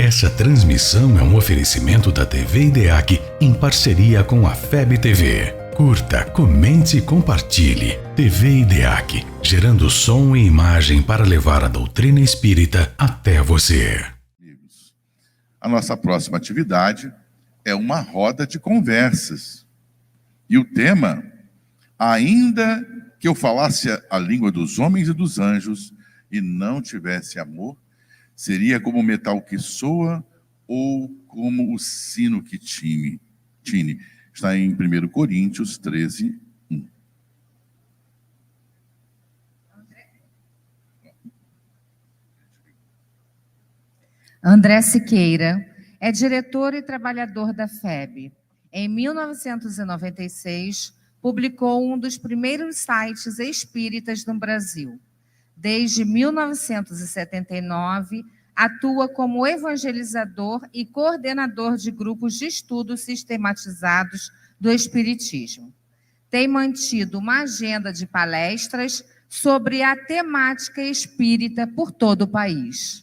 Essa transmissão é um oferecimento da TV IDEAC em parceria com a FEB TV. Curta, comente e compartilhe. TV IDEAC, gerando som e imagem para levar a doutrina espírita até você. A nossa próxima atividade é uma roda de conversas. E o tema, ainda que eu falasse a língua dos homens e dos anjos e não tivesse amor, seria como o metal que soa ou como o sino que tine. Está em 1 Coríntios 13, 1. André Siqueira é diretor e trabalhador da FEB. Em 1996, publicou um dos primeiros sites espíritas no Brasil. Desde 1979, atua como evangelizador e coordenador de grupos de estudos sistematizados do Espiritismo. Tem mantido uma agenda de palestras sobre a temática espírita por todo o país.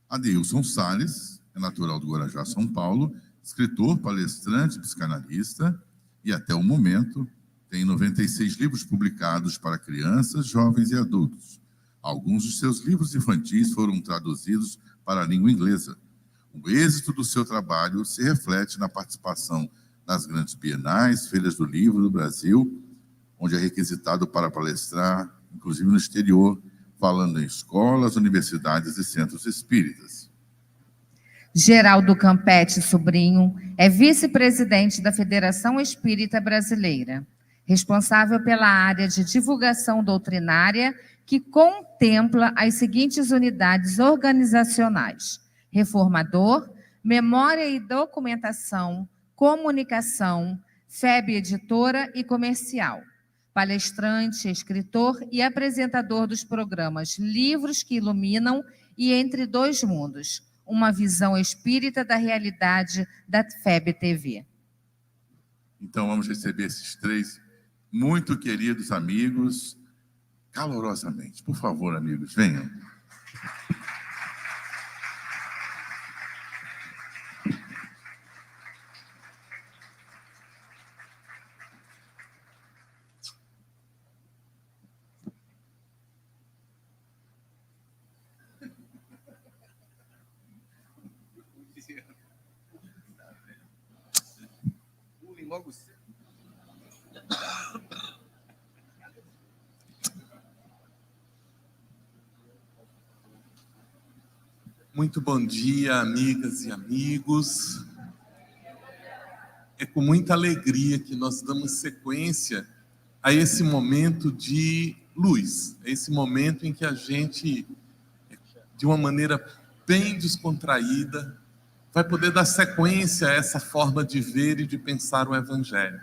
Adeilson Salles é natural do Guarujá, São Paulo, escritor, palestrante, psicanalista e, até o momento, tem 96 livros publicados para crianças, jovens e adultos. Alguns de seus livros infantis foram traduzidos para a língua inglesa. O êxito do seu trabalho se reflete na participação nas grandes bienais, feiras do livro do Brasil, onde é requisitado para palestrar, inclusive no exterior, falando em escolas, universidades e centros espíritas. Geraldo Campete Sobrinho é vice-presidente da Federação Espírita Brasileira, responsável pela área de divulgação doutrinária, que contempla as seguintes unidades organizacionais: Reformador, Memória e Documentação, Comunicação, FEB Editora e Comercial. Palestrante, escritor e apresentador dos programas Livros que Iluminam e Entre Dois Mundos, uma visão espírita da realidade da FEB TV. Então vamos receber esses três muito queridos amigos calorosamente. Por favor, amigos, venham. Logo cedo. Muito bom dia, amigas e amigos. É com muita alegria que nós damos sequência a esse momento de luz, a esse momento em que a gente, de uma maneira bem descontraída, vai poder dar sequência a essa forma de ver e de pensar o Evangelho.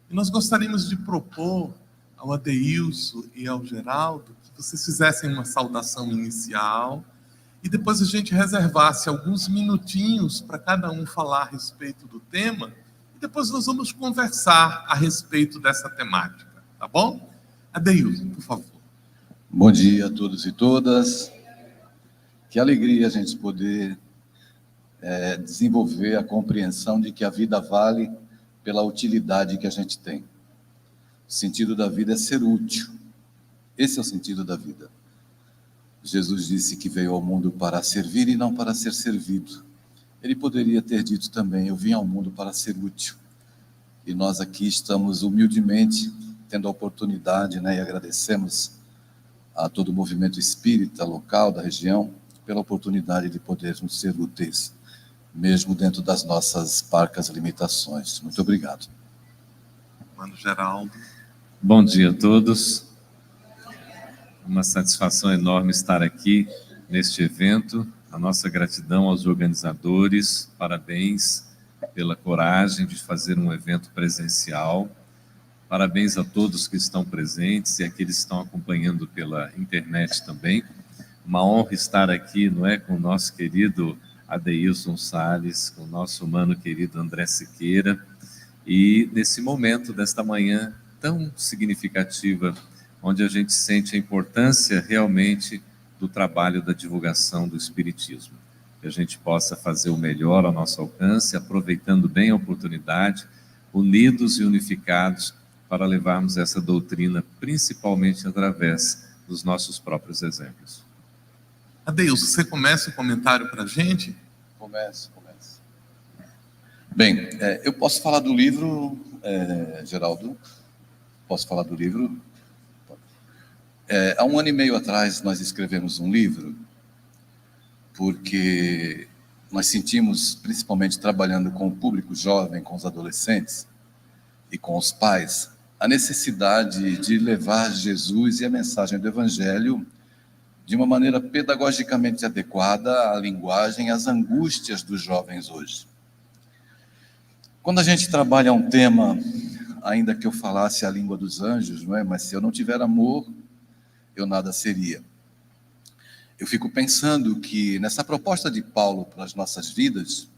E nós gostaríamos de propor ao Adeilson e ao Geraldo que vocês fizessem uma saudação inicial e depois a gente reservasse alguns minutinhos para cada um falar a respeito do tema e depois nós vamos conversar a respeito dessa temática, tá bom? Adeilson, por favor. Bom dia a todos e todas. Que alegria a gente poder desenvolver a compreensão de que a vida vale pela utilidade que a gente tem. O sentido da vida é ser útil. Esse é o sentido da vida. Jesus disse que veio ao mundo para servir e não para ser servido. Ele poderia ter dito também: eu vim ao mundo para ser útil. E nós aqui estamos humildemente tendo a oportunidade, e agradecemos a todo o movimento espírita local da região pela oportunidade de podermos ser úteis, mesmo dentro das nossas parcas limitações. Muito obrigado. Mano Geraldo. Bom dia a todos. Uma satisfação enorme estar aqui neste evento. A nossa gratidão aos organizadores. Parabéns pela coragem de fazer um evento presencial. Parabéns a todos que estão presentes e aqueles que estão acompanhando pela internet também. Uma honra estar aqui, com o nosso querido Adeilson Salles, com o nosso humano querido André Siqueira, e nesse momento desta manhã tão significativa, onde a gente sente a importância realmente do trabalho da divulgação do Espiritismo. que a gente possa fazer o melhor ao nosso alcance, aproveitando bem a oportunidade, unidos e unificados, para levarmos essa doutrina, principalmente através dos nossos próprios exemplos. Adeilson, você começa o comentário para a gente? Começo. Bem, eu posso falar do livro, Geraldo? Posso falar do livro? Há 1 ano e meio atrás, nós escrevemos um livro, porque nós sentimos, principalmente trabalhando com o público jovem, com os adolescentes e com os pais, a necessidade de levar Jesus e a mensagem do Evangelho de uma maneira pedagogicamente adequada à linguagem, às angústias dos jovens hoje. Quando a gente trabalha um tema, ainda que eu falasse a língua dos anjos, não é? Mas se eu não tiver amor, eu nada seria. Eu fico pensando que nessa proposta de Paulo para as nossas vidas,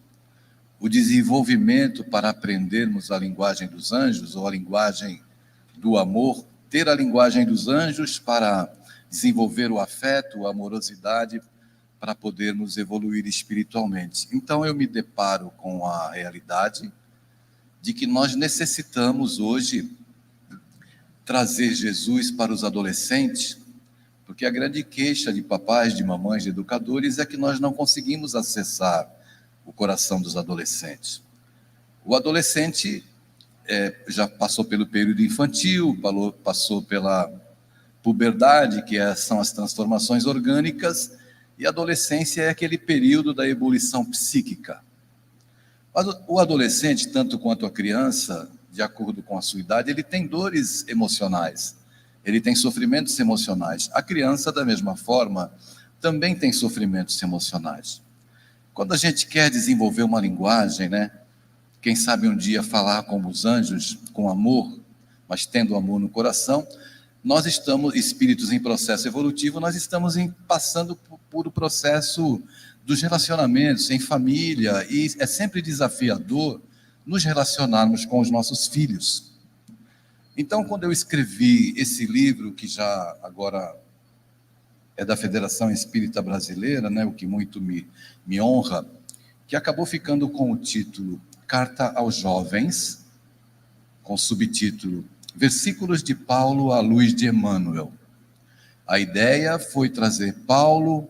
o desenvolvimento para aprendermos a linguagem dos anjos, ou a linguagem do amor, ter a linguagem dos anjos para desenvolver o afeto, a amorosidade, para podermos evoluir espiritualmente. Então eu me deparo com a realidade de que nós necessitamos hoje trazer Jesus para os adolescentes, porque a grande queixa de papais, de mamães, de educadores é que nós não conseguimos acessar o coração dos adolescentes. O adolescente já passou pelo período infantil, passou pela puberdade, que são as transformações orgânicas, e a adolescência é aquele período da ebulição psíquica. O adolescente, tanto quanto a criança, de acordo com a sua idade, ele tem dores emocionais, ele tem sofrimentos emocionais. A criança, da mesma forma, também tem sofrimentos emocionais. Quando a gente quer desenvolver uma linguagem, né? Quem sabe um dia falar como os anjos, com amor, mas tendo amor no coração, nós estamos, espíritos em processo evolutivo, nós estamos passando por o processo dos relacionamentos em família, e é sempre desafiador nos relacionarmos com os nossos filhos. Então, quando eu escrevi esse livro, que já agora é da Federação Espírita Brasileira, né, o que muito me honra, que acabou ficando com o título Carta aos Jovens, com o subtítulo Versículos de Paulo à luz de Emmanuel. A ideia foi trazer Paulo,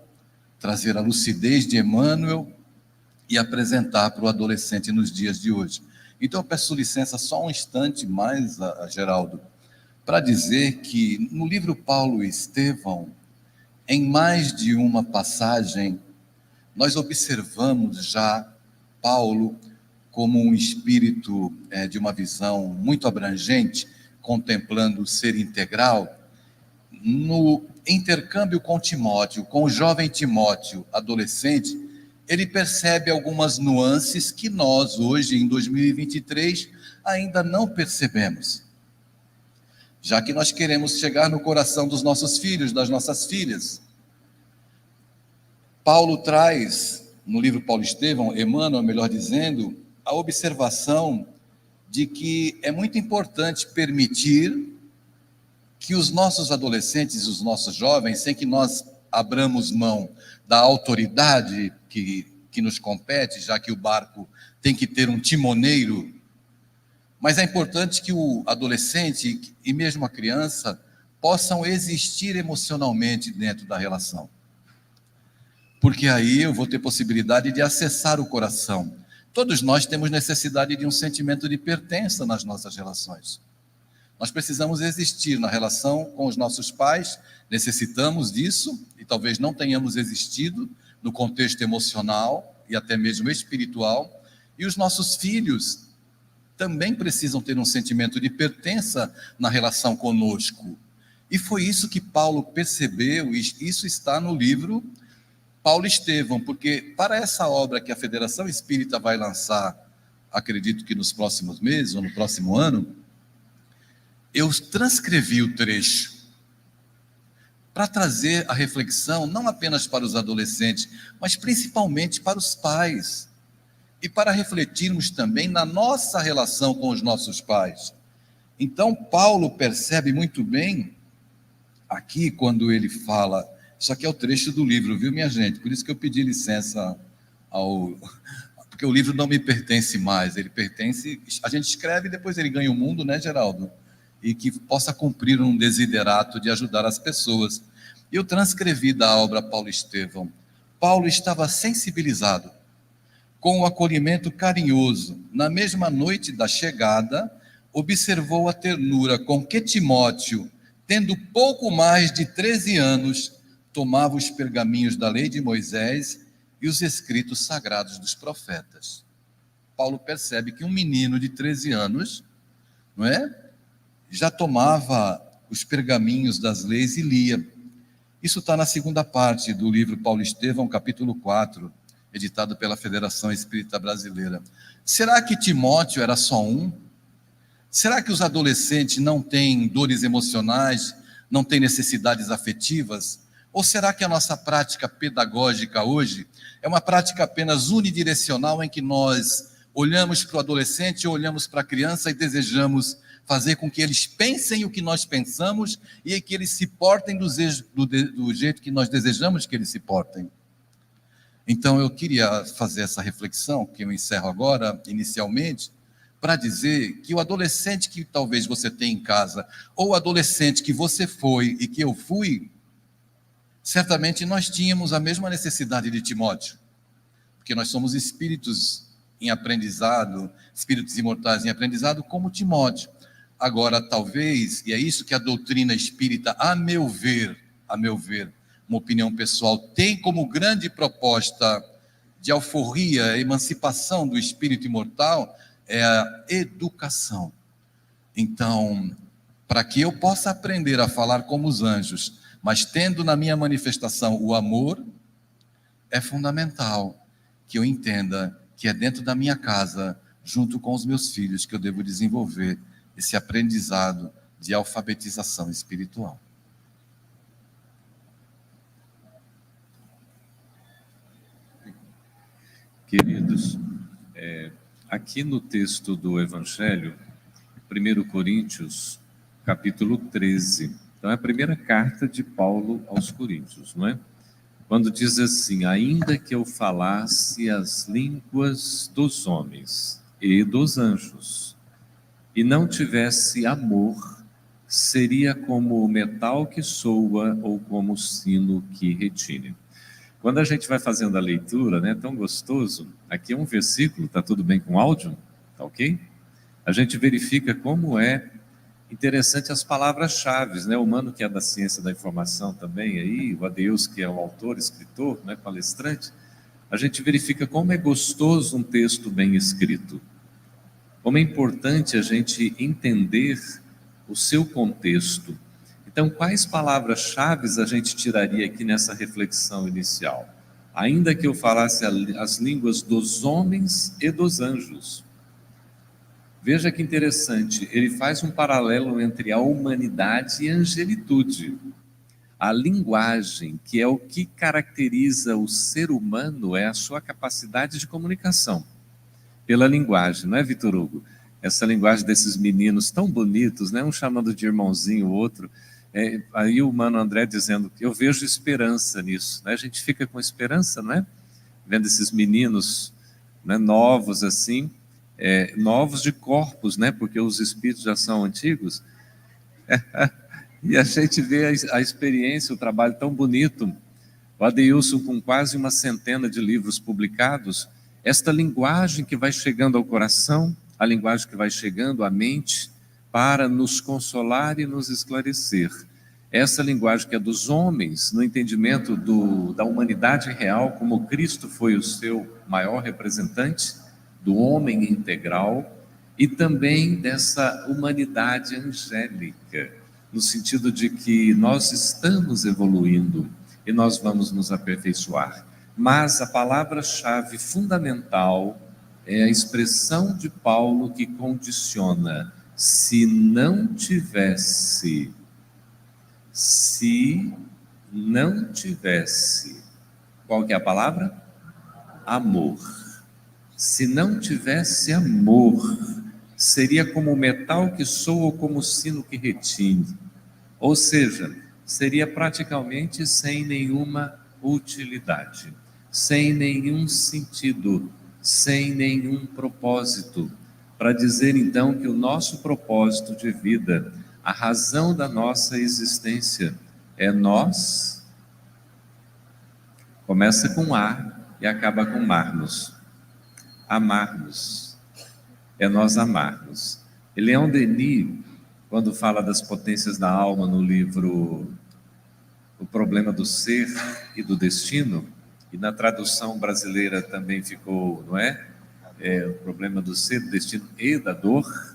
trazer a lucidez de Emmanuel e apresentar para o adolescente nos dias de hoje. Então, eu peço licença só um instante mais, a Geraldo, para dizer que no livro Paulo e Estevão, em mais de uma passagem, nós observamos já Paulo como um espírito de uma visão muito abrangente, contemplando o ser integral. No intercâmbio com Timóteo, com o jovem Timóteo, adolescente, ele percebe algumas nuances que nós, hoje, em 2023, ainda não percebemos. Já que nós queremos chegar no coração dos nossos filhos, das nossas filhas. Paulo traz, no livro Paulo e Estevão, Emmanuel, melhor dizendo, a observação de que é muito importante permitir que os nossos adolescentes, os nossos jovens, sem que nós abramos mão da autoridade que nos compete, já que o barco tem que ter um timoneiro, mas é importante que o adolescente e mesmo a criança possam existir emocionalmente dentro da relação. Porque aí eu vou ter possibilidade de acessar o coração. Todos nós temos necessidade de um sentimento de pertença nas nossas relações. Nós precisamos existir na relação com os nossos pais, necessitamos disso, e talvez não tenhamos existido no contexto emocional e até mesmo espiritual, e os nossos filhos também precisam ter um sentimento de pertença na relação conosco. E foi isso que Paulo percebeu, e isso está no livro Paulo e Estevão, porque para essa obra que a Federação Espírita vai lançar, acredito que nos próximos meses ou no próximo ano, eu transcrevi o trecho para trazer a reflexão não apenas para os adolescentes, mas principalmente para os pais, e para refletirmos também na nossa relação com os nossos pais. Então, Paulo percebe muito bem, aqui quando ele fala, isso aqui é o trecho do livro, viu, minha gente? Por isso que eu pedi licença Porque o livro não me pertence mais, ele pertence... A gente escreve e depois ele ganha o mundo, né, Geraldo? E que possa cumprir um desiderato de ajudar as pessoas. Eu transcrevi da obra Paulo Estevão. Paulo estava sensibilizado com o acolhimento carinhoso. Na mesma noite da chegada, observou a ternura com que Timóteo, tendo pouco mais de 13 anos, tomava os pergaminhos da lei de Moisés e os escritos sagrados dos profetas. Paulo percebe que um menino de 13 anos, não é? Já tomava os pergaminhos das leis e lia. Isso está na segunda parte do livro Paulo Estevão, capítulo 4, editado pela Federação Espírita Brasileira. Será que Timóteo era só um? Será que os adolescentes não têm dores emocionais, não têm necessidades afetivas? Ou será que a nossa prática pedagógica hoje é uma prática apenas unidirecional em que nós olhamos para o adolescente, olhamos para a criança e desejamos fazer com que eles pensem o que nós pensamos e que eles se portem do jeito que nós desejamos que eles se portem? Então, eu queria fazer essa reflexão, que eu encerro agora, inicialmente, para dizer que o adolescente que talvez você tenha em casa, ou o adolescente que você foi e que eu fui, certamente nós tínhamos a mesma necessidade de Timóteo, porque nós somos espíritos em aprendizado, espíritos imortais em aprendizado, como Timóteo. Agora, talvez, e é isso que a doutrina espírita, a meu ver, uma opinião pessoal, tem como grande proposta de alforria, emancipação do espírito imortal, é a educação. Então, para que eu possa aprender a falar como os anjos, mas tendo na minha manifestação o amor, é fundamental que eu entenda que é dentro da minha casa, junto com os meus filhos, que eu devo desenvolver esse aprendizado de alfabetização espiritual. Queridos, aqui no texto do Evangelho, 1 Coríntios, capítulo 13, então é a primeira carta de Paulo aos Coríntios, não é? Quando diz assim: ainda que eu falasse as línguas dos homens e dos anjos, e não tivesse amor, seria como o metal que soa ou como o sino que retine. Quando a gente vai fazendo a leitura, né, tão gostoso, aqui é um versículo, está tudo bem com áudio? Tá ok? A gente verifica como é interessante as palavras-chave, né? O Mano, que é da ciência da informação também, aí, o Adeus, que é o autor, escritor, né, palestrante, a gente verifica como é gostoso um texto bem escrito. Como é importante a gente entender o seu contexto. Então, quais palavras-chave a gente tiraria aqui nessa reflexão inicial? Ainda que eu falasse as línguas dos homens e dos anjos. Veja que interessante, ele faz um paralelo entre a humanidade e a angelitude. A linguagem, que é o que caracteriza o ser humano, é a sua capacidade de comunicação. Pela linguagem, não é, Vitor Hugo? Essa linguagem desses meninos tão bonitos, né? Um chamando de irmãozinho, o outro. Aí o Mano André dizendo que eu vejo esperança nisso, né? A gente fica com esperança, não é? Vendo esses meninos, né, novos assim, novos de corpos, né? Porque os espíritos já são antigos. E a gente vê a experiência, o trabalho tão bonito. O Adeilson, com quase 100 de livros publicados, esta linguagem que vai chegando ao coração, a linguagem que vai chegando à mente, para nos consolar e nos esclarecer. Essa linguagem que é dos homens, no entendimento da humanidade real, como Cristo foi o seu maior representante, do homem integral, e também dessa humanidade angélica, no sentido de que nós estamos evoluindo e nós vamos nos aperfeiçoar. Mas a palavra-chave fundamental é a expressão de Paulo que condiciona: se não tivesse, qual que é a palavra? Amor. Se não tivesse amor, seria como o metal que soa ou como o sino que retine. Ou seja, seria praticamente sem nenhuma utilidade. sem nenhum sentido, sem nenhum propósito, para dizer então que o nosso propósito de vida, a razão da nossa existência é nós. Começa com A e acaba com marmos. Amarmos. É nós amarmos. E Leon Denis, quando fala das potências da alma no livro O Problema do Ser e do Destino, e na tradução brasileira também ficou, não é? O problema do ser, do destino e da dor.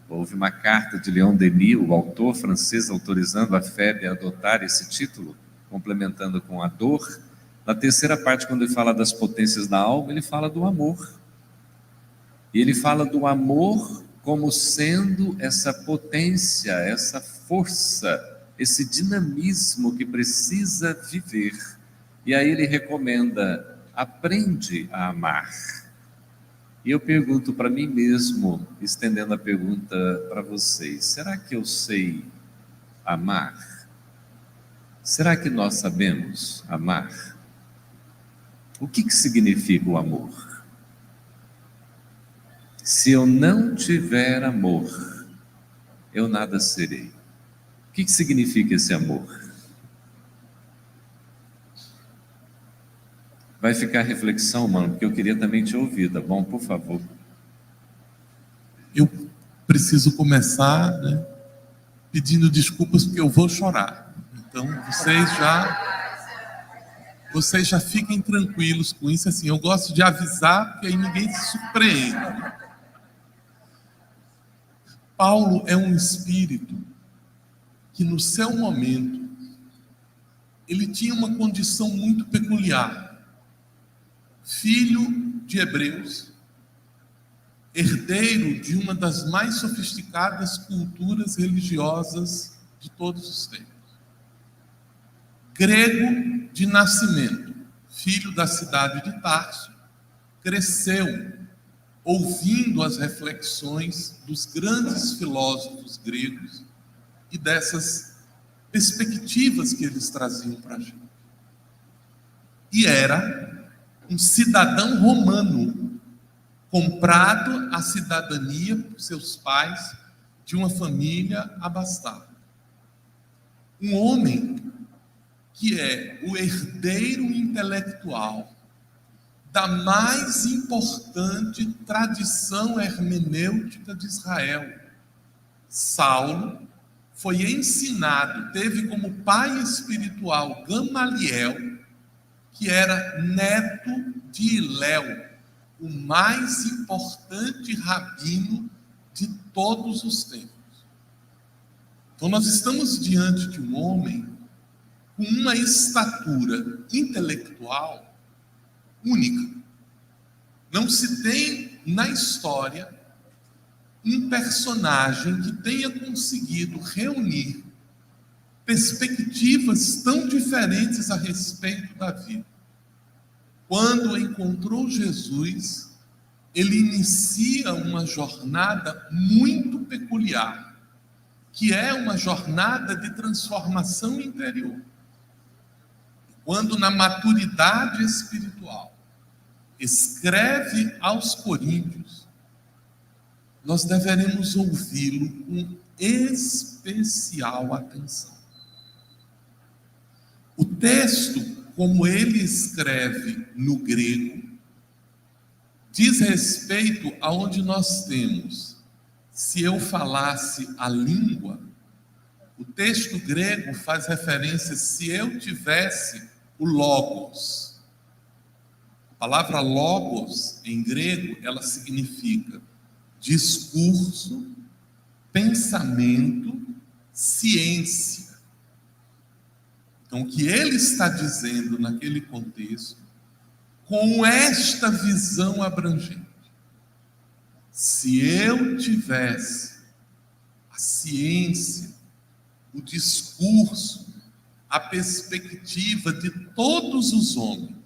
Houve uma carta de Leon Denis, o autor francês, autorizando a FEB a adotar esse título, complementando com a dor. Na terceira parte, quando ele fala das potências da alma, ele fala do amor. E ele fala do amor como sendo essa potência, essa força, esse dinamismo que precisa viver. E aí ele recomenda: aprende a amar. E eu pergunto para mim mesmo, estendendo a pergunta para vocês: será que eu sei amar? Será que nós sabemos amar? O que significa o amor? Se eu não tiver amor, eu nada serei. O que significa esse amor? Vai ficar reflexão, mano, porque eu queria também te ouvir, tá bom? Por favor. Eu preciso começar, pedindo desculpas porque eu vou chorar. Então, vocês já fiquem tranquilos com isso. Assim, eu gosto de avisar, porque aí ninguém se surpreende. Paulo é um espírito que, no seu momento, ele tinha uma condição muito peculiar. Filho de hebreus, herdeiro de uma das mais sofisticadas culturas religiosas de todos os tempos. Grego de nascimento, filho da cidade de Tarso, cresceu ouvindo as reflexões dos grandes filósofos gregos e dessas perspectivas que eles traziam para a gente. E era um cidadão romano, comprado à cidadania por seus pais, de uma família abastada. Um homem que é o herdeiro intelectual da mais importante tradição hermenêutica de Israel. Saulo foi ensinado, teve como pai espiritual Gamaliel, que era neto de Hilel, o mais importante rabino de todos os tempos. Então nós estamos diante de um homem com uma estatura intelectual única. Não se tem na história um personagem que tenha conseguido reunir perspectivas tão diferentes a respeito da vida. Quando encontrou Jesus, ele inicia uma jornada muito peculiar, que é uma jornada de transformação interior. Quando, na maturidade espiritual, escreve aos Coríntios, nós deveremos ouvi-lo com especial atenção. O texto, como ele escreve no grego, diz respeito aonde nós temos: se eu falasse a língua. O texto grego faz referência: se eu tivesse o logos. A palavra logos, em grego, ela significa discurso, pensamento, ciência. Então, o que ele está dizendo naquele contexto, com esta visão abrangente: se eu tivesse a ciência, o discurso, a perspectiva de todos os homens,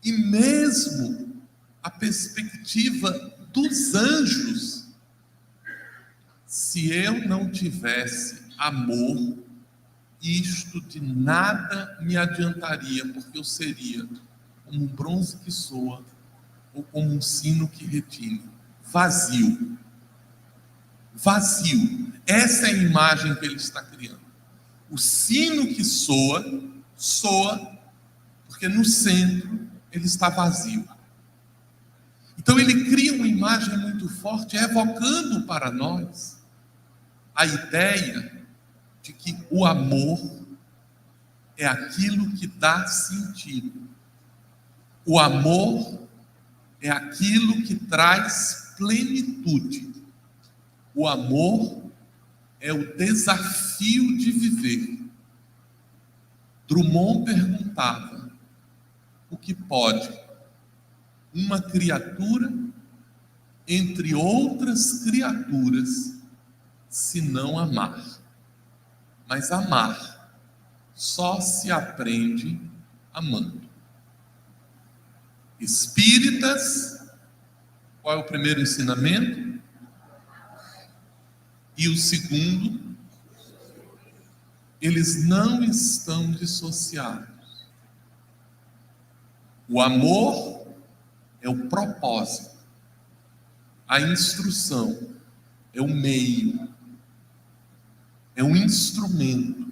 e mesmo a perspectiva dos anjos, se eu não tivesse amor, isto de nada me adiantaria, porque eu seria como um bronze que soa ou como um sino que retine. Vazio. Vazio. Essa é a imagem que ele está criando. O sino que soa, soa, porque no centro ele está vazio. Então ele cria uma imagem muito forte, evocando para nós a ideia de que o amor é aquilo que dá sentido. O amor é aquilo que traz plenitude. O amor é o desafio de viver. Drummond perguntava: o que pode uma criatura entre outras criaturas se não amar? Mas amar só se aprende amando. Espíritas, qual é o primeiro ensinamento? E o segundo, eles não estão dissociados. O amor é o propósito, a instrução é o meio, é um instrumento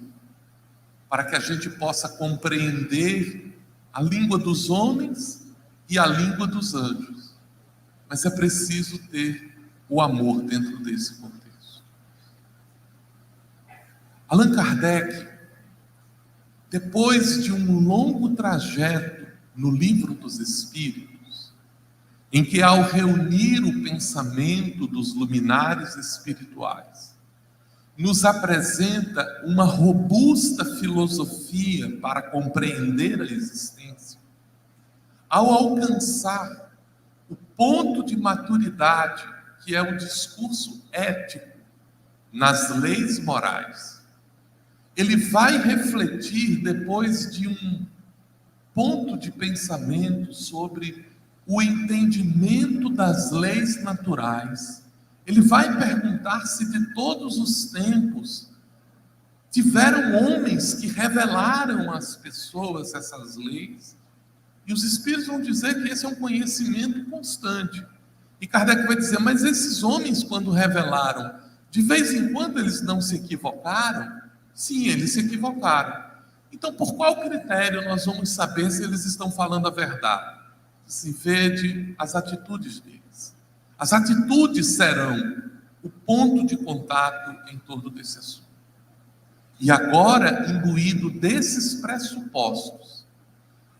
para que a gente possa compreender a língua dos homens e a língua dos anjos. Mas é preciso ter o amor dentro desse contexto. Allan Kardec, depois de um longo trajeto no Livro dos Espíritos, em que ao reunir o pensamento dos luminares espirituais, nos apresenta uma robusta filosofia para compreender a existência, ao alcançar o ponto de maturidade, que é o discurso ético nas leis morais, ele vai refletir, depois de um ponto de pensamento sobre o entendimento das leis naturais, ele vai perguntar se de todos os tempos tiveram homens que revelaram às pessoas essas leis, e os Espíritos vão dizer que esse é um conhecimento constante. E Kardec vai dizer, mas esses homens, quando revelaram, de vez em quando eles não se equivocaram? Sim, eles se equivocaram. Então, por qual critério nós vamos saber se eles estão falando a verdade? Se vede as atitudes deles. As atitudes serão o ponto de contato em torno desse assunto. E agora, imbuído desses pressupostos,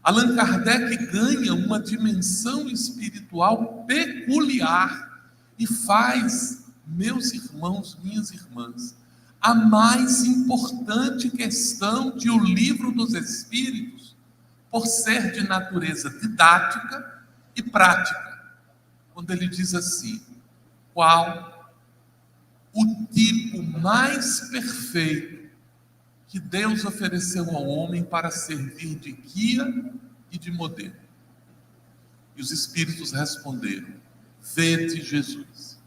Allan Kardec ganha uma dimensão espiritual peculiar e faz, meus irmãos, minhas irmãs, a mais importante questão de O Livro dos Espíritos, por ser de natureza didática e prática, quando ele diz assim: qual o tipo mais perfeito que Deus ofereceu ao homem para servir de guia e de modelo? E os Espíritos responderam: vede Jesus.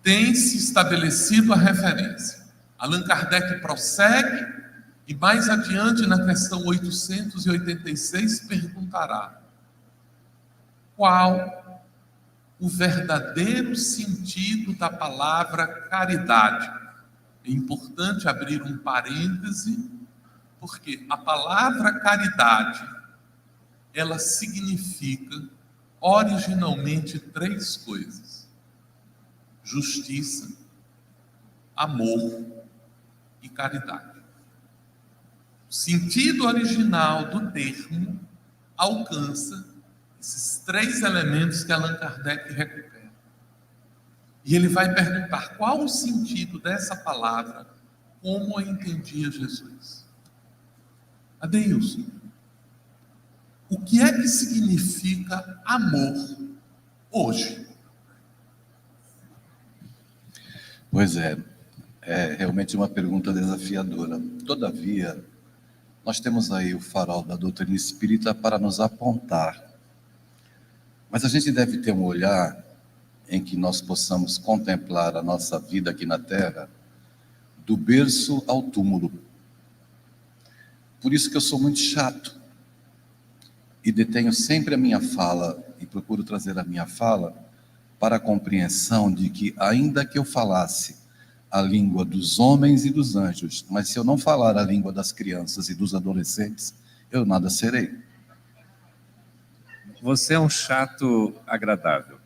Tem-se estabelecido a referência. Allan Kardec prossegue e mais adiante, na questão 886, perguntará: qual o verdadeiro sentido da palavra caridade? É importante abrir um parêntese, porque a palavra caridade, ela significa originalmente três coisas: justiça, amor e caridade. O sentido original do termo alcança esses três elementos que Allan Kardec recupera. E ele vai perguntar qual o sentido dessa palavra, como a entendia Jesus. Adeilson, o que é que significa amor hoje? Pois é realmente uma pergunta desafiadora. Todavia, nós temos aí o farol da doutrina espírita para nos apontar. Mas a gente deve ter um olhar em que nós possamos contemplar a nossa vida aqui na Terra, do berço ao túmulo. Por isso que eu sou muito chato. e detenho sempre a minha fala e procuro trazer a minha fala para a compreensão de que, ainda que eu falasse a língua dos homens e dos anjos, mas se eu não falar a língua das crianças e dos adolescentes, eu nada serei. Você é um chato agradável.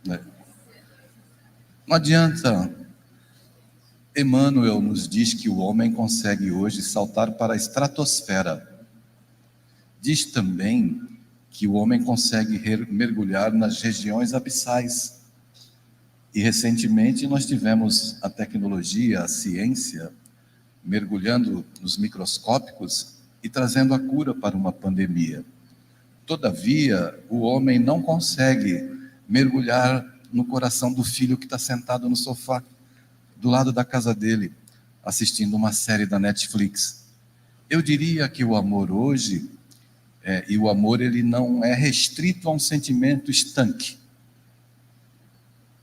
Não adianta. Emmanuel nos diz que o homem consegue hoje saltar para a estratosfera. Diz também que o homem consegue mergulhar nas regiões abissais. E recentemente nós tivemos a tecnologia, a ciência, mergulhando nos microscópicos e trazendo a cura para uma pandemia. Todavia, o homem não consegue mergulhar no coração do filho que está sentado no sofá, do lado da casa dele, assistindo uma série da Netflix. Eu diria que o amor hoje, e o amor ele não é restrito a um sentimento estanque.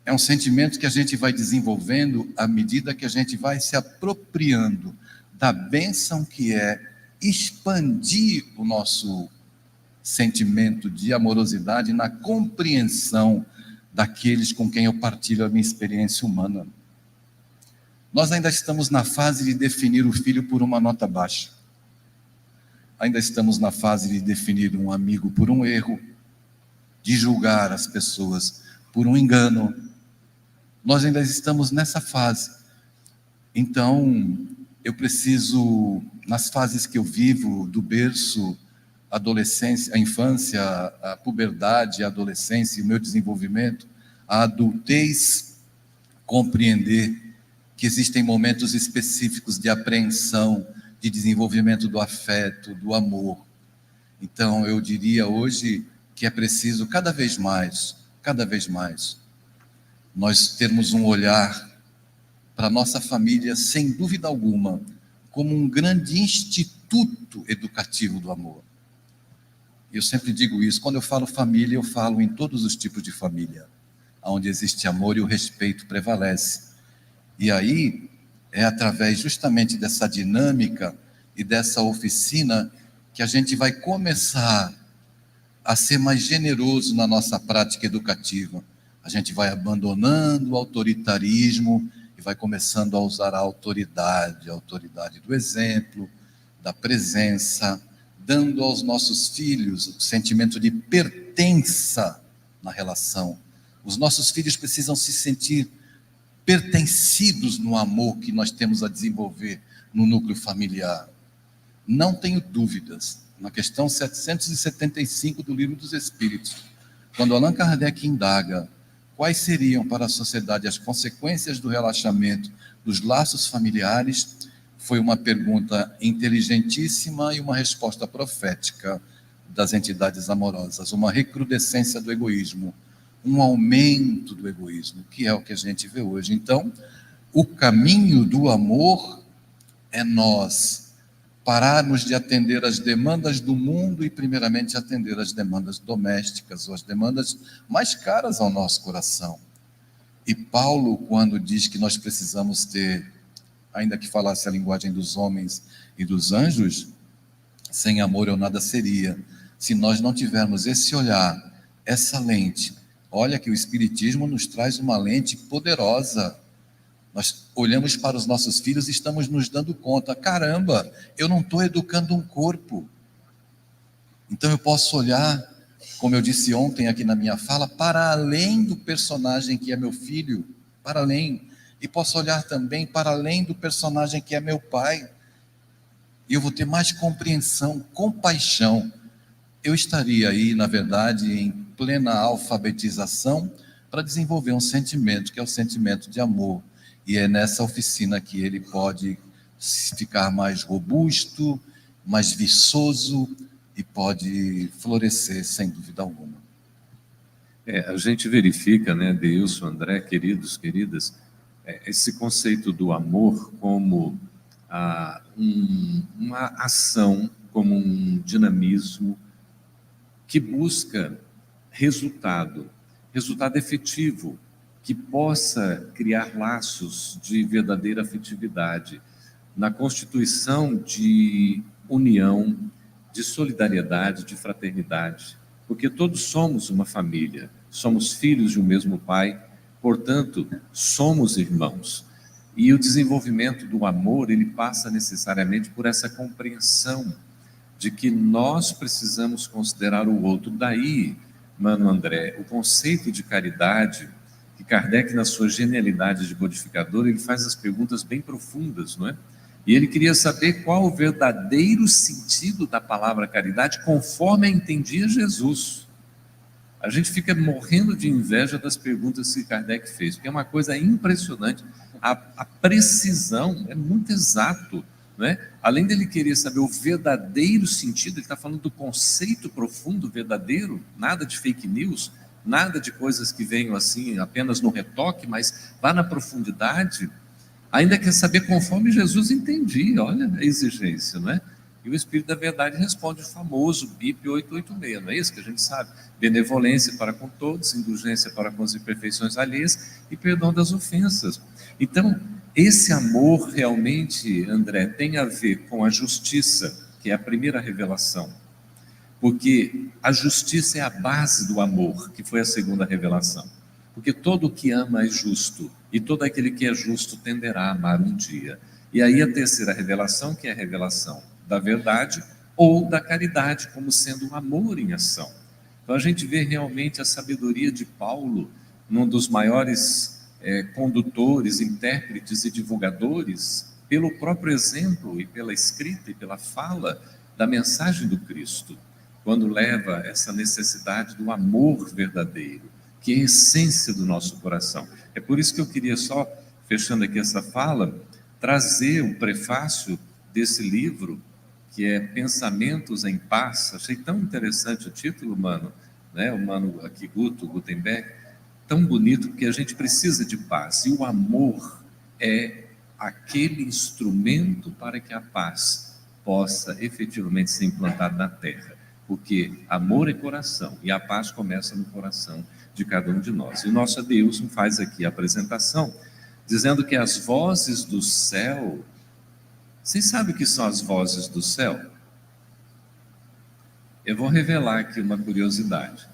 É um sentimento que a gente vai desenvolvendo à medida que a gente vai se apropriando da bênção que é expandir o nosso sentimento de amorosidade na compreensão daqueles com quem eu partilho a minha experiência humana. Nós ainda estamos na fase de definir o filho por uma nota baixa. Ainda estamos na fase de definir um amigo por um erro, de julgar as pessoas por um engano. Nós ainda estamos nessa fase. Então, eu preciso, nas fases que eu vivo, do berço, a adolescência, a infância, a puberdade, a adolescência, o meu desenvolvimento, a adultez, compreender que existem momentos específicos de apreensão, de desenvolvimento do afeto, do amor. Então, eu diria hoje que é preciso cada vez mais, nós termos um olhar para a nossa família, sem dúvida alguma, como um grande instituto educativo do amor. Eu sempre digo isso, quando eu falo família, eu falo em todos os tipos de família, onde existe amor e o respeito prevalece. E aí, é através justamente dessa dinâmica e dessa oficina que a gente vai começar a ser mais generoso na nossa prática educativa. A gente vai abandonando o autoritarismo e vai começando a usar a autoridade do exemplo, da presença, dando aos nossos filhos o sentimento de pertença na relação. Os nossos filhos precisam se sentir pertencidos no amor que nós temos a desenvolver no núcleo familiar. Não tenho dúvidas, na questão 775 do Livro dos Espíritos, quando Allan Kardec indaga quais seriam para a sociedade as consequências do relaxamento dos laços familiares, foi uma pergunta inteligentíssima e uma resposta profética das entidades amorosas, uma recrudescência do egoísmo, um aumento do egoísmo, que é o que a gente vê hoje. Então, o caminho do amor é nós pararmos de atender às demandas do mundo e, primeiramente, atender às demandas domésticas, ou as demandas mais caras ao nosso coração. E Paulo, quando diz que nós precisamos ter, ainda que falasse a linguagem dos homens e dos anjos, sem amor eu nada seria. Se nós não tivermos esse olhar, essa lente, olha que o Espiritismo nos traz uma lente poderosa. Nós olhamos para os nossos filhos e estamos nos dando conta, caramba, eu não estou educando um corpo. Então eu posso olhar, como eu disse ontem aqui na minha fala, para além do personagem que é meu filho, para além. E posso olhar também para além do personagem que é meu pai. E eu vou ter mais compreensão, compaixão. Eu estaria aí, na verdade, em plena alfabetização para desenvolver um sentimento, que é o sentimento de amor. E é nessa oficina que ele pode ficar mais robusto, mais viçoso e pode florescer, sem dúvida alguma. A gente verifica, né, Deilson, André, queridos, queridas, esse conceito do amor como uma ação, como um dinamismo que busca resultado efetivo, que possa criar laços de verdadeira afetividade, na constituição de união, de solidariedade, de fraternidade, porque todos somos uma família, somos filhos de um mesmo pai, portanto, somos irmãos. E o desenvolvimento do amor, ele passa necessariamente por essa compreensão de que nós precisamos considerar o outro. Daí, Mano André, o conceito de caridade, que Kardec, na sua genialidade de codificador, ele faz as perguntas bem profundas, não é? E ele queria saber qual o verdadeiro sentido da palavra caridade, conforme a entendia Jesus. A gente fica morrendo de inveja das perguntas que Kardec fez, porque é uma coisa impressionante. A precisão é muito exato, não é? Além dele querer saber o verdadeiro sentido, ele está falando do conceito profundo, verdadeiro, nada de fake news, nada de coisas que venham assim apenas no retoque, mas vá na profundidade. Ainda quer saber conforme Jesus entendia, olha a exigência, não é? E o Espírito da Verdade responde o famoso BIP 886, não é isso que a gente sabe? Benevolência para com todos, indulgência para com as imperfeições alheias e perdão das ofensas. Então, esse amor realmente, André, tem a ver com a justiça, que é a primeira revelação. Porque a justiça é a base do amor, que foi a segunda revelação. Porque todo o que ama é justo, e todo aquele que é justo tenderá a amar um dia. E aí a terceira revelação, que é a revelação da verdade ou da caridade, como sendo um amor em ação. Então a gente vê realmente a sabedoria de Paulo, num dos maiores condutores, intérpretes e divulgadores, pelo próprio exemplo e pela escrita e pela fala da mensagem do Cristo, quando leva essa necessidade do amor verdadeiro, que é a essência do nosso coração. É por isso que eu queria só, fechando aqui essa fala, trazer o prefácio desse livro, que é Pensamentos em Paz. Achei tão interessante o título, mano, né? O mano aqui, Gutenberg, tão bonito, porque a gente precisa de paz, e o amor é aquele instrumento para que a paz possa efetivamente ser implantada na terra, porque amor é coração, e a paz começa no coração de cada um de nós. E o nosso Deus faz aqui a apresentação, dizendo que as vozes do céu. Vocês sabem o que são as vozes do céu? Eu vou revelar aqui uma curiosidade.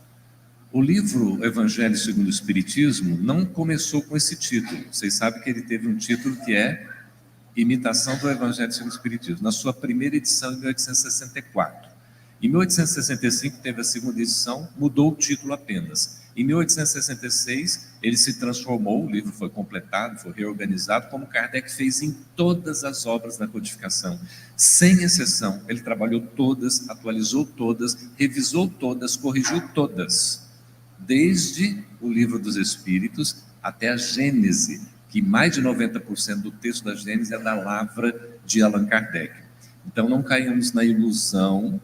O livro Evangelho segundo o Espiritismo não começou com esse título. Vocês sabem que ele teve um título que é Imitação do Evangelho segundo o Espiritismo, na sua primeira edição em 1864. Em 1865 teve a segunda edição, mudou o título apenas. Em 1866 ele se transformou, o livro foi completado, foi reorganizado, como Kardec fez em todas as obras da codificação, sem exceção. Ele trabalhou todas, atualizou todas, revisou todas, corrigiu todas, desde o Livro dos Espíritos até a Gênese, que mais de 90% do texto da Gênese é da lavra de Allan Kardec. Então não caímos na ilusão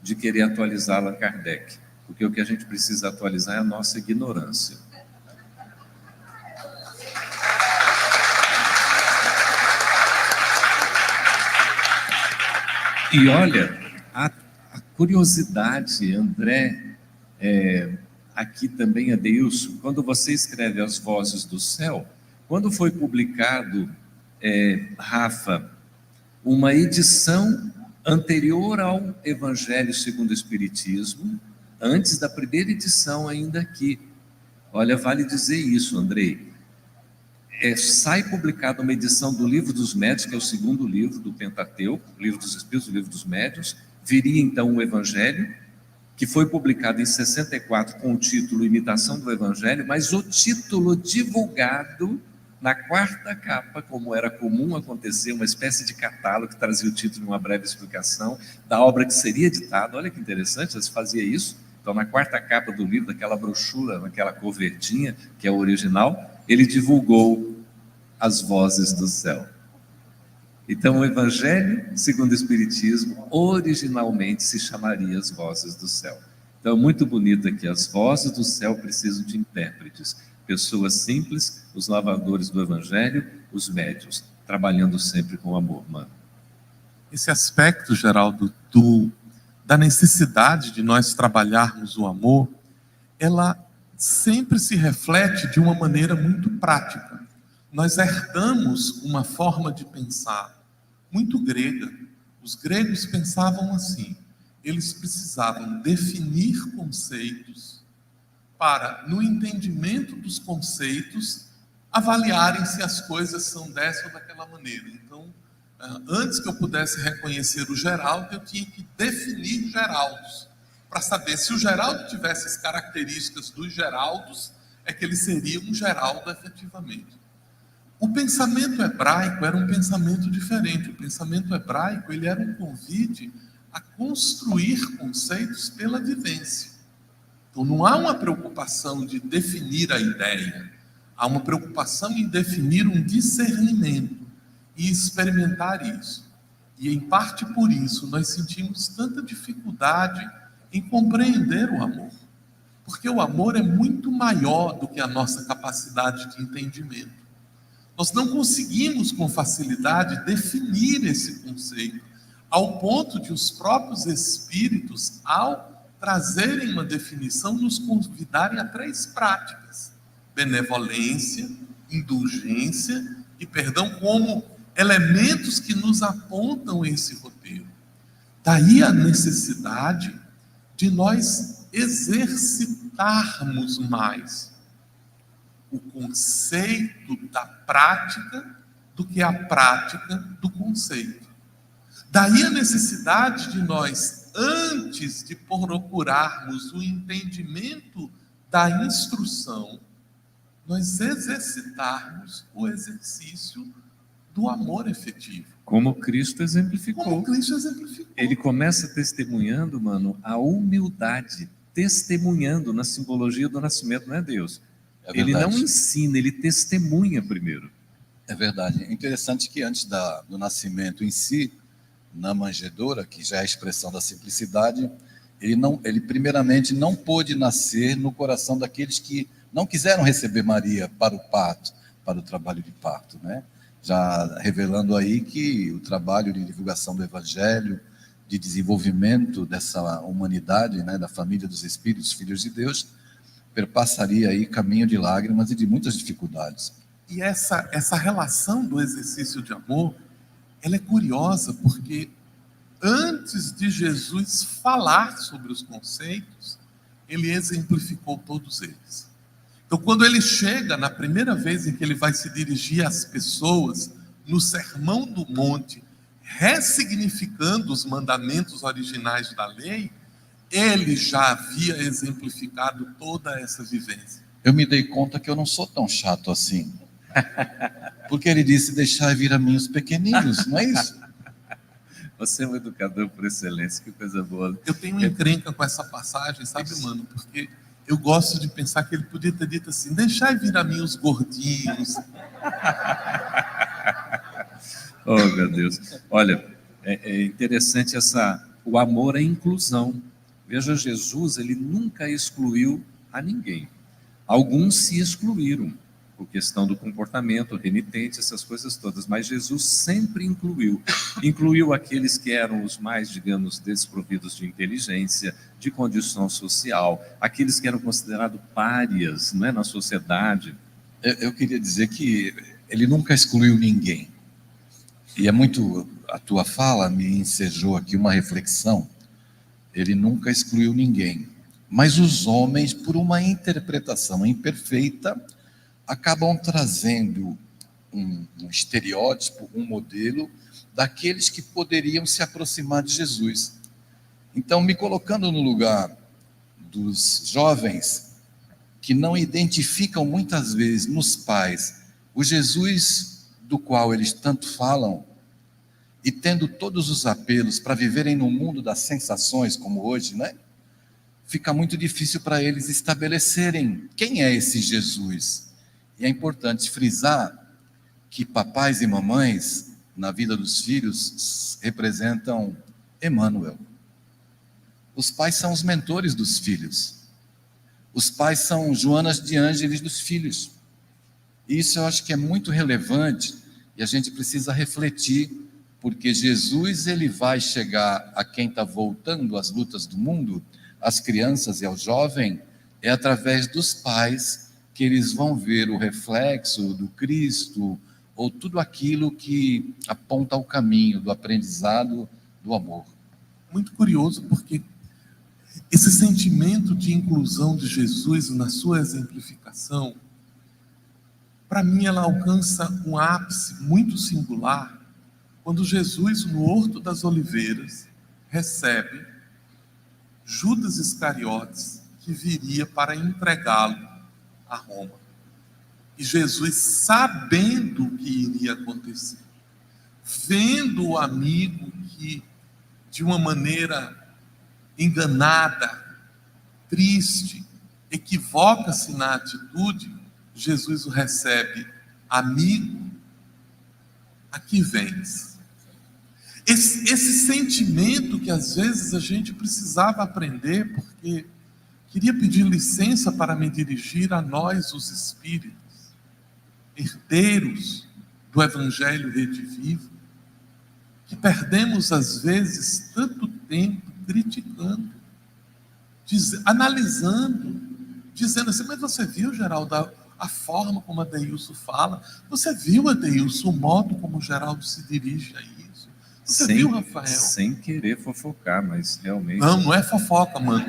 de querer atualizar Allan Kardec, porque o que a gente precisa atualizar é a nossa ignorância. E olha, a curiosidade, André, aqui também, Adeilson, quando você escreve As Vozes do Céu, quando foi publicado, Rafa, uma edição anterior ao Evangelho segundo o Espiritismo, antes da primeira edição ainda aqui. Olha, vale dizer isso, Andrei. Sai publicada uma edição do Livro dos Médiuns, que é o segundo livro do Pentateuco, o Livro dos Espíritos, o Livro dos Médiuns. Viria então o Evangelho, que foi publicado em 64 com o título Imitação do Evangelho, mas o título divulgado na quarta capa, como era comum acontecer, uma espécie de catálogo que trazia o título e uma breve explicação da obra que seria editada. Olha que interessante, já se fazia isso. Então, na quarta capa do livro, daquela brochura, naquela cor verdinha, que é o original, ele divulgou As Vozes do Céu. Então, o Evangelho, segundo o Espiritismo, originalmente se chamaria As Vozes do Céu. Então, muito bonito aqui, as vozes do céu precisam de intérpretes, pessoas simples, os lavradores do Evangelho, os médiuns, trabalhando sempre com amor, mano. Esse aspecto, Geraldo, da necessidade de nós trabalharmos o amor, ela sempre se reflete de uma maneira muito prática. Nós herdamos uma forma de pensar muito grega. Os gregos pensavam assim: eles precisavam definir conceitos para, no entendimento dos conceitos, avaliarem se as coisas são dessa ou daquela maneira. Então, antes que eu pudesse reconhecer o Geraldo, eu tinha que definir Geraldos, para saber se o Geraldo tivesse as características dos Geraldos, é que ele seria um Geraldo efetivamente. O pensamento hebraico era um pensamento diferente. O pensamento hebraico, ele era um convite a construir conceitos pela vivência. Então, não há uma preocupação de definir a ideia, há uma preocupação em definir um discernimento e experimentar isso. E, em parte por isso, nós sentimos tanta dificuldade em compreender o amor. Porque o amor é muito maior do que a nossa capacidade de entendimento. Nós não conseguimos com facilidade definir esse conceito, ao ponto de os próprios espíritos, ao trazerem uma definição, nos convidarem a 3 práticas: benevolência, indulgência e perdão, como elementos que nos apontam esse roteiro. Daí a necessidade de nós exercitarmos mais o conceito da prática do que a prática do conceito. Daí a necessidade de nós, antes de procurarmos o entendimento da instrução, nós exercitarmos o exercício do amor efetivo. Como Cristo exemplificou. Como Cristo exemplificou. Ele começa testemunhando, mano, a humildade, testemunhando na simbologia do nascimento, não é Deus. Ele não ensina, ele testemunha primeiro. É verdade. É interessante que antes do nascimento em si, na manjedoura, que já é a expressão da simplicidade, ele primeiramente não pôde nascer no coração daqueles que não quiseram receber Maria para o parto, para o trabalho de parto, né? Já revelando aí que o trabalho de divulgação do Evangelho, de desenvolvimento dessa humanidade, né, da família dos Espíritos, filhos de Deus, perpassaria aí caminho de lágrimas e de muitas dificuldades. E essa relação do exercício de amor, ela é curiosa, porque antes de Jesus falar sobre os conceitos, ele exemplificou todos eles. Então, quando ele chega, na primeira vez em que ele vai se dirigir às pessoas, no Sermão do Monte, ressignificando os mandamentos originais da lei, ele já havia exemplificado toda essa vivência. Eu me dei conta que eu não sou tão chato assim. Porque ele disse: deixai vir a mim os pequeninos, não é isso? Você é um educador por excelência, que coisa boa. Eu tenho encrenca com essa passagem, sabe, mano? Porque eu gosto de pensar que ele podia ter dito assim: deixai vir a mim os gordinhos. Oh, meu Deus. Olha, é interessante o amor à inclusão. Veja, Jesus, ele nunca excluiu a ninguém. Alguns se excluíram, por questão do comportamento renitente, essas coisas todas, mas Jesus sempre incluiu aqueles que eram os mais, digamos, desprovidos de inteligência, de condição social, aqueles que eram considerados párias, não é, na sociedade. Eu queria dizer que ele nunca excluiu ninguém. E a tua fala me ensejou aqui uma reflexão. Ele nunca excluiu ninguém. Mas os homens, por uma interpretação imperfeita, acabam trazendo um estereótipo, um modelo daqueles que poderiam se aproximar de Jesus. Então, me colocando no lugar dos jovens que não identificam muitas vezes nos pais o Jesus do qual eles tanto falam, e tendo todos os apelos para viverem no mundo das sensações, como hoje, né? Fica muito difícil para eles estabelecerem quem é esse Jesus. E é importante frisar que papais e mamães, na vida dos filhos, representam Emmanuel. Os pais são os mentores dos filhos. Os pais são Joanas de Ângeles dos filhos. E isso eu acho que é muito relevante e a gente precisa refletir, porque Jesus, ele vai chegar a quem está voltando às lutas do mundo, às crianças e ao jovem, é através dos pais que eles vão ver o reflexo do Cristo, ou tudo aquilo que aponta o caminho do aprendizado do amor. muito curioso, porque esse sentimento de inclusão de Jesus na sua exemplificação, para mim, ela alcança um ápice muito singular quando Jesus, no Horto das Oliveiras, recebe Judas Iscariotes, que viria para entregá-lo a Roma. E Jesus, sabendo o que iria acontecer, vendo o amigo que, de uma maneira enganada, triste, equivoca-se na atitude, Jesus o recebe: amigo, aqui vens. Esse sentimento que às vezes a gente precisava aprender, porque queria pedir licença para me dirigir a nós, os espíritos, herdeiros do Evangelho redivivo, que perdemos às vezes tanto tempo criticando, analisando, dizendo assim: mas você viu, Geraldo, a forma como Adeilson fala? Você viu, Adeilson, o modo como o Geraldo se dirige a isso? Você viu, Rafael? Sem querer fofocar, mas realmente... Não é fofoca, mano.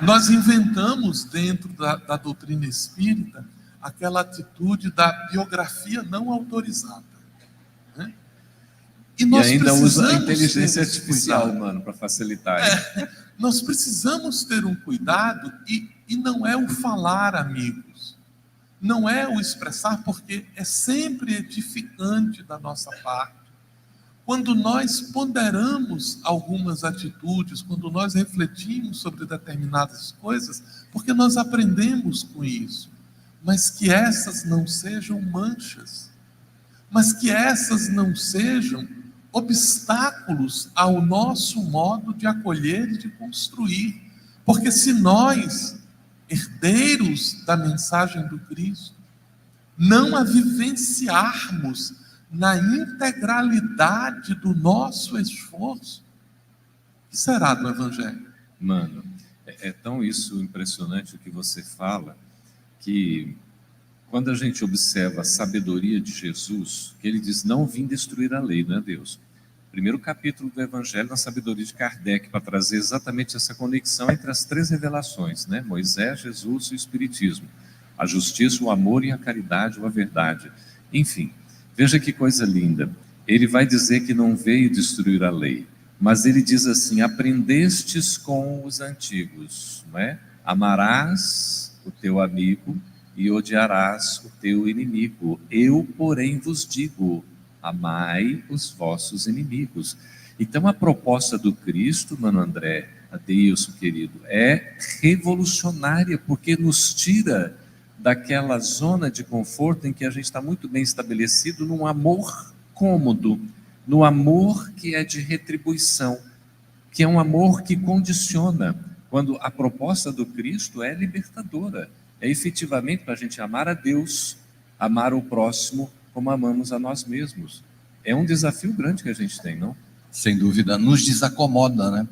Nós inventamos dentro da doutrina espírita aquela atitude da biografia não autorizada, né? E nós ainda usa a precisamos inteligência ter esse artificial, cuidado. mano, para facilitar. Nós precisamos ter um cuidado, e não é o falar, amigos, não é o expressar, porque é sempre edificante da nossa parte. Quando nós ponderamos algumas atitudes, quando nós refletimos sobre determinadas coisas, porque nós aprendemos com isso, mas que essas não sejam manchas, mas que essas não sejam obstáculos ao nosso modo de acolher e de construir. Porque se nós, herdeiros da mensagem do Cristo, não a vivenciarmos na integralidade do nosso esforço, o que será do Evangelho? Mano, é tão isso impressionante o que você fala, que quando a gente observa a sabedoria de Jesus, que ele diz: não vim destruir a lei, não é Deus? Primeiro capítulo do Evangelho, na sabedoria de Kardec, para trazer exatamente essa conexão entre as três revelações, né? Moisés, Jesus e o Espiritismo. A justiça, o amor e a caridade ou a verdade. Enfim, veja que coisa linda. Ele vai dizer que não veio destruir a lei, mas ele diz assim: aprendestes com os antigos, não é? Amarás o teu amigo e odiarás o teu inimigo. Eu, porém, vos digo: amai os vossos inimigos. Então, a proposta do Cristo, mano André, Adeilson, querido, é revolucionária, porque nos tira daquela zona de conforto em que a gente está muito bem estabelecido num amor cômodo, no amor que é de retribuição, que é um amor que condiciona, quando a proposta do Cristo é libertadora, é efetivamente para a gente amar a Deus, amar o próximo como amamos a nós mesmos. É um desafio grande que a gente tem, não? Sem dúvida, nos desacomoda, né?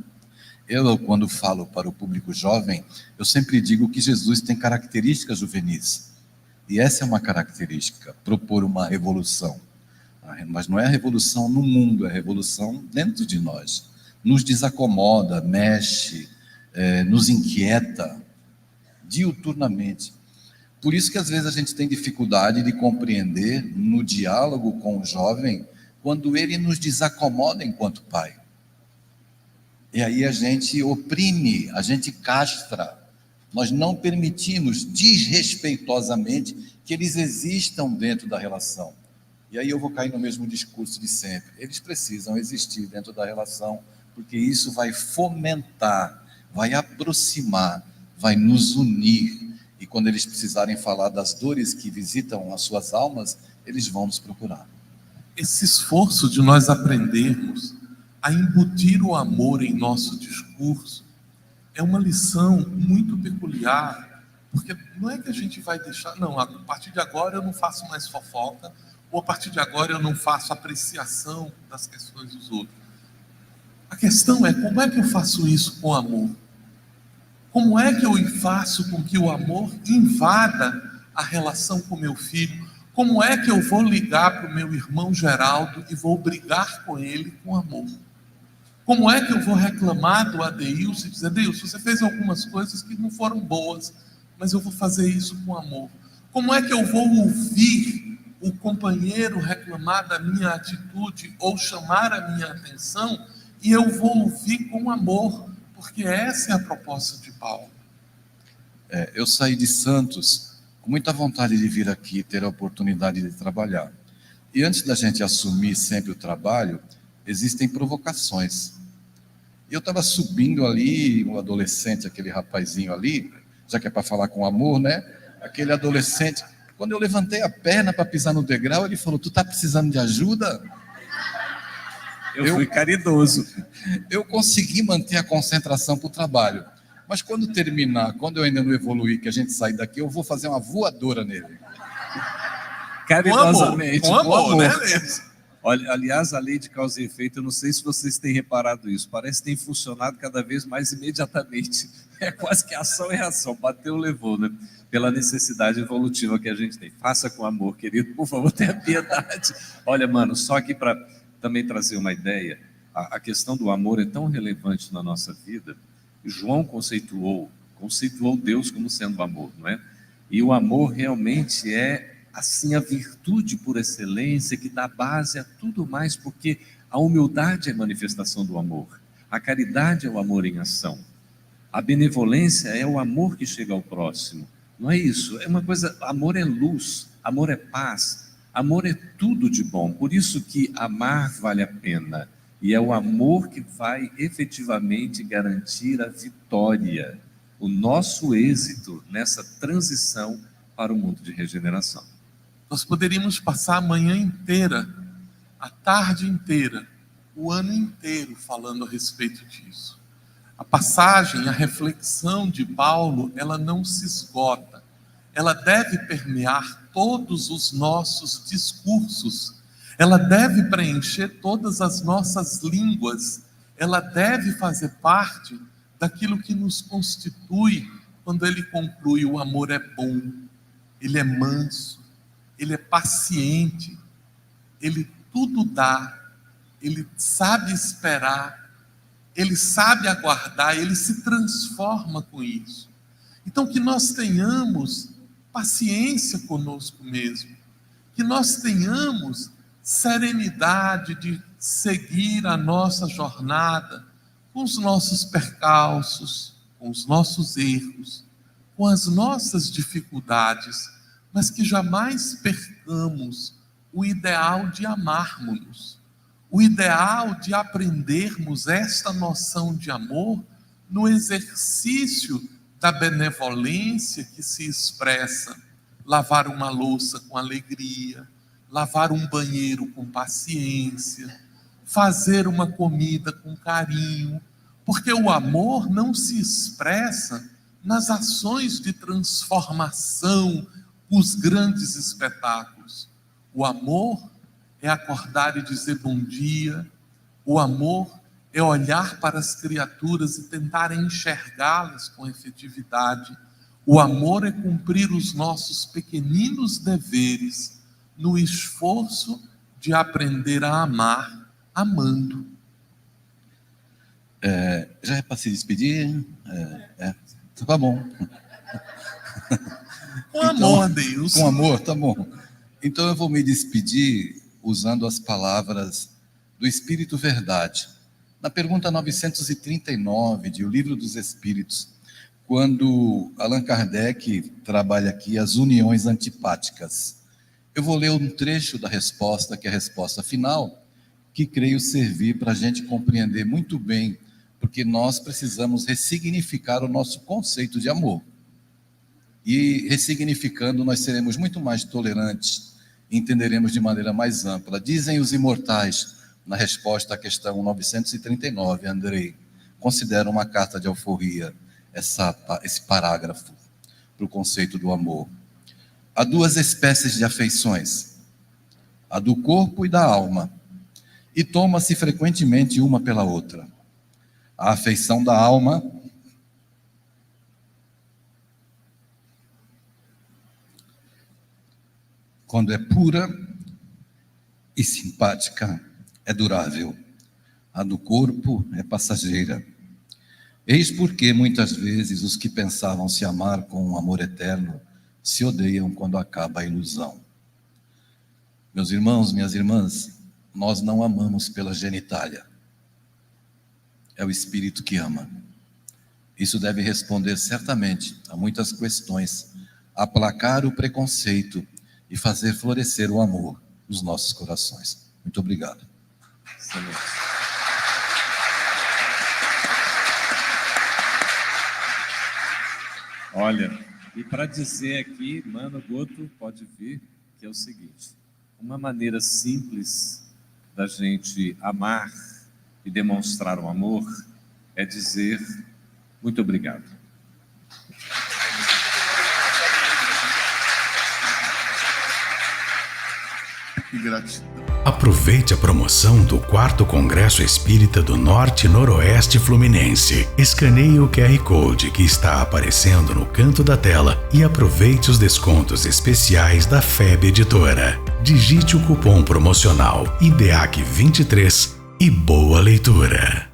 Eu, quando falo para o público jovem, eu sempre digo que Jesus tem características juvenis. E essa é uma característica, propor uma revolução. Mas não é a revolução no mundo, é a revolução dentro de nós. Nos desacomoda, mexe, nos inquieta diuturnamente. Por isso que às vezes a gente tem dificuldade de compreender no diálogo com o jovem, quando ele nos desacomoda enquanto pai. E aí a gente oprime, a gente castra. Nós não permitimos desrespeitosamente que eles existam dentro da relação. E aí eu vou cair no mesmo discurso de sempre. Eles precisam existir dentro da relação, porque isso vai fomentar, vai aproximar, vai nos unir. E quando eles precisarem falar das dores que visitam as suas almas, eles vão nos procurar. Esse esforço de nós aprendermos a embutir o amor em nosso discurso é uma lição muito peculiar, porque não é que a gente vai deixar, não, a partir de agora eu não faço mais fofoca, ou a partir de agora eu não faço apreciação das questões dos outros. A questão é: como é que eu faço isso com amor? Como é que eu faço com que o amor invada a relação com meu filho? Como é que eu vou ligar para o meu irmão Geraldo e vou brigar com ele com amor? Como é que eu vou reclamar do Adeilson e dizer: Adeilson, você fez algumas coisas que não foram boas, mas eu vou fazer isso com amor? Como é que eu vou ouvir o companheiro reclamar da minha atitude ou chamar a minha atenção e eu vou ouvir com amor? Porque essa é a proposta de Paulo. Eu saí de Santos com muita vontade de vir aqui e ter a oportunidade de trabalhar. E antes da gente assumir sempre o trabalho, existem provocações. E eu estava subindo ali, um adolescente, aquele rapazinho ali, já que é para falar com amor, né? Aquele adolescente, quando eu levantei a perna para pisar no degrau, ele falou: tu está precisando de ajuda? Eu fui caridoso. Eu consegui manter a concentração para o trabalho. Mas quando terminar, quando eu ainda não evoluir, que a gente sair daqui, eu vou fazer uma voadora nele. Caridosamente. Com amor, né, Leandro? Olha, aliás, a lei de causa e efeito, eu não sei se vocês têm reparado isso, parece que tem funcionado cada vez mais imediatamente. É quase que ação e reação, bateu, levou, né? Pela necessidade evolutiva que a gente tem. Faça com amor, querido, por favor, tenha piedade. Olha, mano, só aqui para também trazer uma ideia, a questão do amor é tão relevante na nossa vida. João conceituou Deus como sendo amor, não é? E o amor realmente é, assim, a virtude por excelência que dá base a tudo mais, porque a humildade é manifestação do amor, a caridade é o amor em ação, a benevolência é o amor que chega ao próximo, não é isso? É uma coisa, amor é luz, amor é paz, amor é tudo de bom, por isso que amar vale a pena. E é o amor que vai efetivamente garantir a vitória, o nosso êxito nessa transição para o mundo de regeneração. Nós poderíamos passar a manhã inteira, a tarde inteira, o ano inteiro falando a respeito disso. A passagem, a reflexão de Paulo, ela não se esgota. Ela deve permear todos os nossos discursos. Ela deve preencher todas as nossas línguas. Ela deve fazer parte daquilo que nos constitui quando ele conclui: o amor é bom, ele é manso, ele é paciente, ele tudo dá, ele sabe esperar, ele sabe aguardar, ele se transforma com isso. Então, que nós tenhamos paciência conosco mesmo, que nós tenhamos serenidade de seguir a nossa jornada com os nossos percalços, com os nossos erros, com as nossas dificuldades, mas que jamais percamos o ideal de amarmos-nos, o ideal de aprendermos esta noção de amor no exercício da benevolência que se expressa: lavar uma louça com alegria, lavar um banheiro com paciência, fazer uma comida com carinho, porque o amor não se expressa nas ações de transformação, os grandes espetáculos. O amor é acordar e dizer bom dia, o amor é olhar para as criaturas e tentar enxergá-las com efetividade, o amor é cumprir os nossos pequeninos deveres, no esforço de aprender a amar, amando. Já é para se despedir? Tá bom. Com amor, Deus. Com amor, tá bom. Então eu vou me despedir usando as palavras do Espírito Verdade. Na pergunta 939 de O Livro dos Espíritos, quando Allan Kardec trabalha aqui as uniões antipáticas. Eu vou ler um trecho da resposta, que é a resposta final, que creio servir para a gente compreender muito bem, porque nós precisamos ressignificar o nosso conceito de amor. E ressignificando, nós seremos muito mais tolerantes e entenderemos de maneira mais ampla. Dizem os imortais, na resposta à questão 939, Andrei, considera uma carta de alforria esse parágrafo para o conceito do amor. Há duas espécies de afeições, a do corpo e da alma, e toma-se frequentemente uma pela outra. A afeição da alma quando é pura e simpática, é durável. a do corpo é passageira. Eis porque muitas vezes os que pensavam se amar com um amor eterno se odeiam quando acaba a ilusão. Meus irmãos, minhas irmãs, nós não amamos pela genitália. É o Espírito que ama. Isso deve responder certamente a muitas questões, aplacar o preconceito e fazer florescer o amor nos nossos corações. Muito obrigado. Excelente. Olha, e para dizer aqui, Mano Goto, pode vir, que é o seguinte: uma maneira simples da gente amar e demonstrar o amor é dizer muito obrigado. Que gratidão. Aproveite a promoção do 4º Congresso Espírita do Norte e Noroeste Fluminense. Escaneie o QR Code que está aparecendo no canto da tela e aproveite os descontos especiais da FEB Editora. Digite o cupom promocional IDEAC23 e boa leitura.